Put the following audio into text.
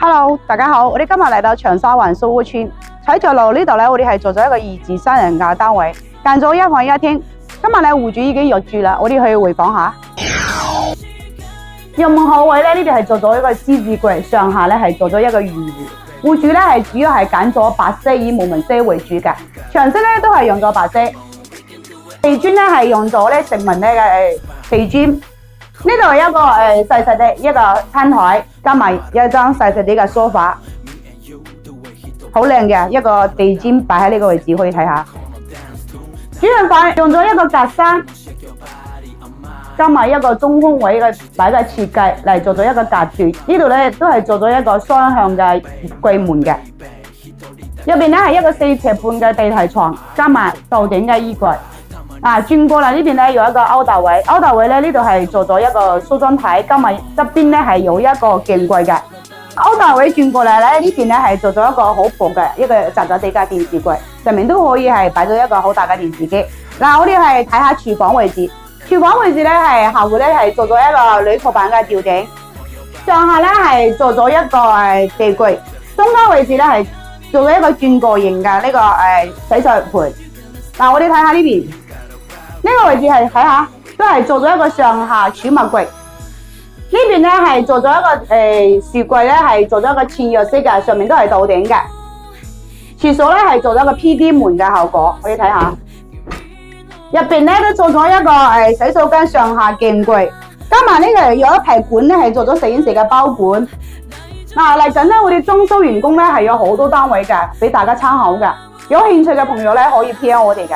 Hello， 大家好，我哋今日嚟到長沙灣蘇屋村彩雀路呢度咧，我哋係做咗一個2至3人嘅單位，間咗1房1廳。今日咧戶主已經入住啦，我哋去回訪下。入門口位咧，呢度係做咗一個獅子櫃，上下咧係做咗一個魚壺。戶主咧係主要係揀咗白色以木紋色為主嘅，牆色咧都係用咗白色。地磚咧係用咗咧成紋咧嘅地磚。呢度係一個細細嘅一個餐台，加埋一張細細啲嘅梳化，好靚嘅一個地磚擺喺呢個位置，可以睇下。主人房用咗一個格柵，加埋一個中空位嘅擺嘅設計嚟做咗一個隔斷。呢度咧都係做咗一個雙向嘅櫃門嘅。入邊咧係一個4尺半嘅地台床，加埋斗頂嘅衣櫃。轉過嚟呢邊咧有一個歐大位，歐大位咧呢度係做咗一個梳妝台，加埋側邊咧係有一個鏡櫃嘅。歐大位轉過嚟咧呢邊咧係做咗一個好薄嘅一個窄窄地嘅電視櫃，上面都可以係擺咗一個好大嘅電視機。我哋係睇下廚房位置，廚房位置咧係下戶咧係做咗一個鋁箔板嘅吊頂，上下咧係做咗一個地櫃，中間位置咧係做咗一個轉角形嘅呢個洗菜盆。我哋睇下呢邊。呢個位置係睇下，都係做咗一個上下儲物櫃。呢邊咧係做咗一個櫥櫃咧，係做咗一個嵌入式嘅，上面都係斗頂嘅。廁所咧係做咗一個 PD 門嘅效果，可以睇下。入邊咧都做咗一個洗手間上下鏡櫃，加埋呢個有一排管咧係做咗4英尺嘅包管。嚟緊咧我哋裝修完工咧係有好多單位嘅，俾大家參考嘅。有興趣嘅朋友咧可以 PM 我哋嘅。